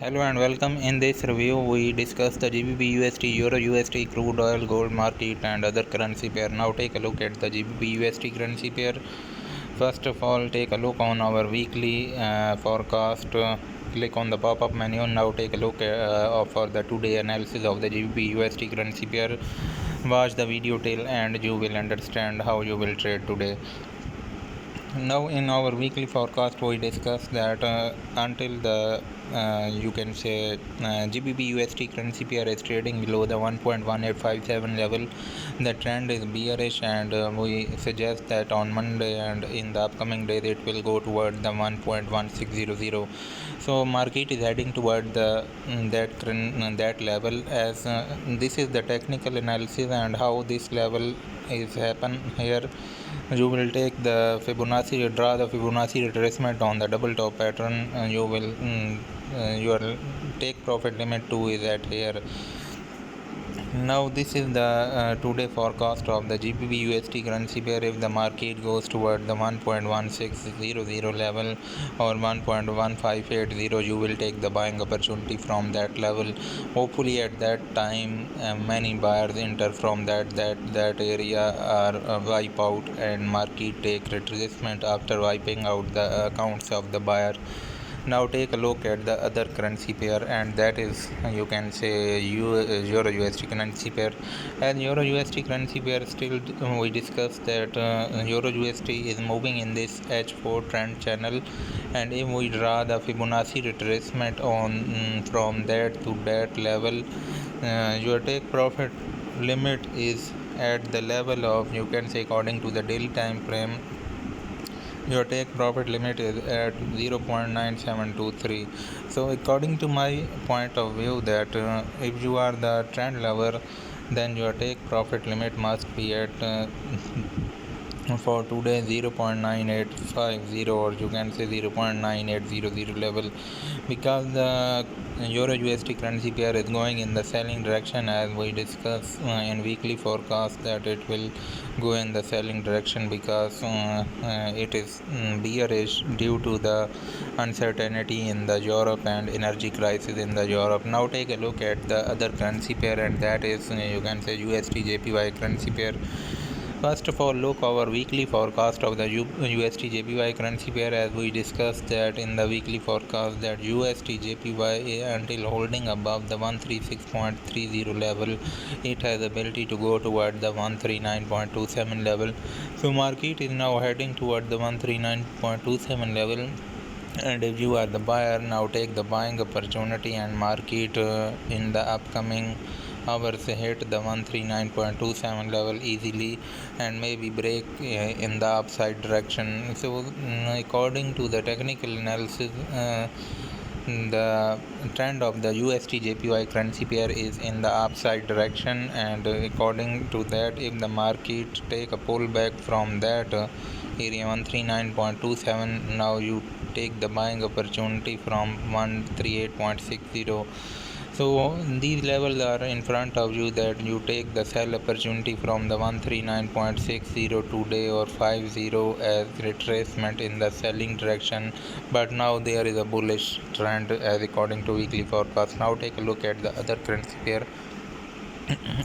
Hello and welcome. In this review, we discuss the GBPUSD, EURUSD, crude oil, gold market, and other currency pair. Now take a look at the GBPUSD currency pair. First of all, take a look on our weekly forecast. Click on the pop-up menu. Now take a look for the two-day analysis of the GBPUSD currency pair. Watch the video till end. You will understand how you will trade today. Now in our weekly forecast we discussed that until the you can say GBPUSD currency pair is trading below the 1.1857 level, the trend is bearish, and we suggest that on Monday and in the upcoming days it will go toward the 1.1600. So market is heading toward the that level, as this is the technical analysis and how this level is happen here. You will take the Fibonacci, draw the Fibonacci retracement on the double top pattern, and you will your take profit limit 2 is at here. Now this is the today forecast of the GBPUSD currency pair. If the market goes toward the 1.1600 level or 1.1580, you will take the buying opportunity from that level. Hopefully at that time many buyers enter from that area are wipe out, and market take retracement after wiping out the accounts of the buyer. Now take a look at the other currency pair, and that is you can say EURUSD currency pair. And EURUSD currency pair, still we discussed that EURUSD is moving in this H4 trend channel, and if we draw the Fibonacci retracement on from that to that level, your take profit limit is at the level of, you can say, according to the daily time frame, your take profit limit is at 0.9723. So according to my point of view, that if you are the trend lover, then your take profit limit must be at for today 0.9850, or you can say 0.9800 level, because the EURUSD currency pair is going in the selling direction, as we discussed in weekly forecast that it will go in the selling direction, because it is bearish due to the uncertainty in the Europe and energy crisis in the Europe. Now take a look at the other currency pair, and that is you can say USDJPY currency pair. First of all, look our weekly forecast of the USDJPY currency pair, as we discussed that in the weekly forecast that USDJPY, until holding above the 136.30 level, it has ability to go toward the 139.27 level. So market is now heading toward the 139.27 level. And if you are the buyer, now take the buying opportunity, and market in the upcoming hours hit the 139.27 level easily, and maybe break in the upside direction. So according to the technical analysis, the trend of the USDJPY currency pair is in the upside direction, and according to that, if the market take a pullback from that area 139.27, now you take the buying opportunity from 138.60. So these levels are in front of you, that you take the sell opportunity from the 139.60 today or 50 as retracement in the selling direction. But now there is a bullish trend as according to weekly forecast. Now take a look at the other currency pair,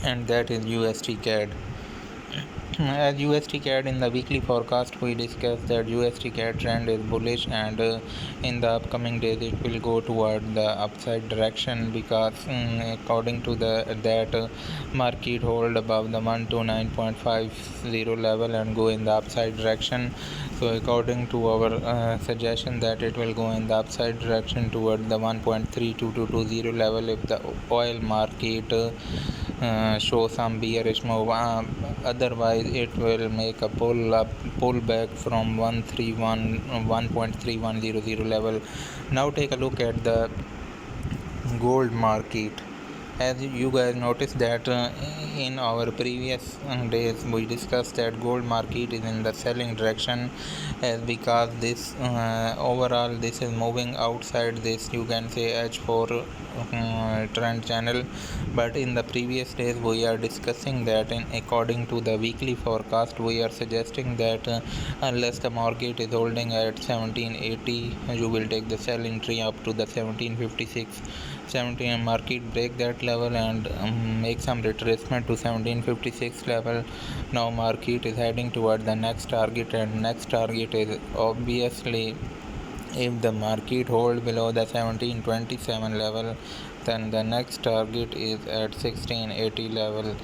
and that is USDCAD. As USDCAD, in the weekly forecast we discussed that USDCAD trend is bullish, and in the upcoming days it will go toward the upside direction, because according to that market hold above the 129.50 level and go in the upside direction. So according to our suggestion, that it will go in the upside direction toward the 1.3220 level if the oil market show some bearish move. Otherwise it will make a pull back from 1.3100 level. Now take a look at the gold market. As you guys noticed that in our previous days we discussed that gold market is in the selling direction, as because this overall this is moving outside this, you can say, H4 trend channel. But in the previous days we are discussing that according to the weekly forecast we are suggesting that unless the market is holding at 1780, you will take the sell entry up to the 1756. 17 market break that level and make some retracement to 1756 level. Now market is heading toward the next target, and next target is obviously, if the market hold below the 1727 level, then the next target is at 1680 level.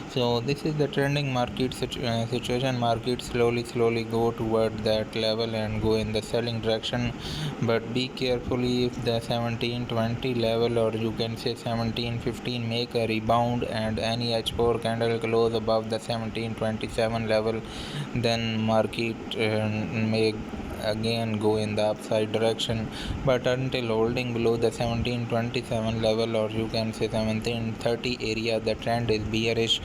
So this is the trending market situation. Market slowly go toward that level and go in the selling direction, but be carefully if the 1720 level, or you can say 1715, make a rebound and any H4 candle close above the 1727 level, then market may again go in the upside direction. But until holding below the 1727 level, or you can say 1730 area, the trend is bearish,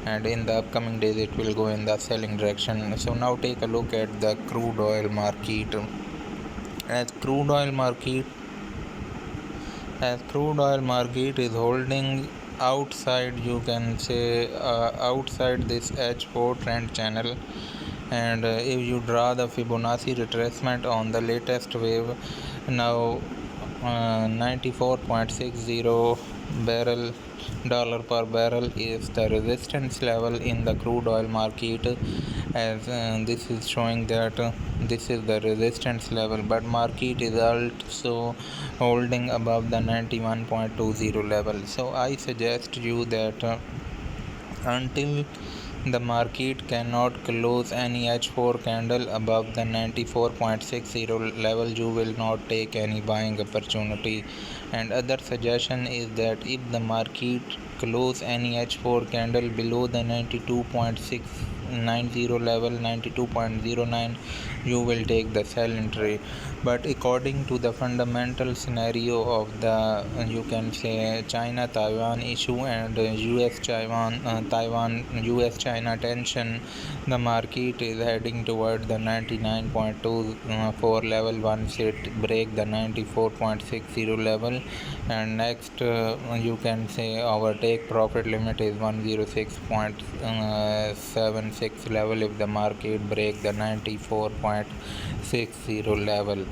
and in the upcoming days it will go in the selling direction. So now take a look at the crude oil market. as crude oil market as crude oil market is holding outside, you can say, outside this H4 trend channel, and if you draw the Fibonacci retracement on the latest wave, now 94.60 barrel dollar per barrel is the resistance level in the crude oil market, as this is showing that this is the resistance level, but market is also holding above the 91.20 level. So I suggest you that until the market cannot close any H4 candle above the 94.60 level, you will not take any buying opportunity. And other suggestion is that if the market close any H4 candle below the 92.690 level, 92.09, you will take the sell entry. But according to the fundamental scenario of the, you can say, China Taiwan issue and US China tension, the market is heading toward the 99.24 level once it break the 94.60 level, and next you can say our take profit limit is 106.76 level if the market break the 94.60 level.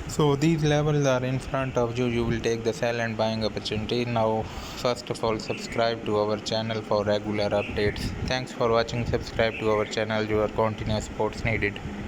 So these levels are in front of you. You will take the sell and buying opportunity. Now, first of all, subscribe to our channel for regular updates. Thanks for watching. Subscribe to our channel. Your continuous support is needed.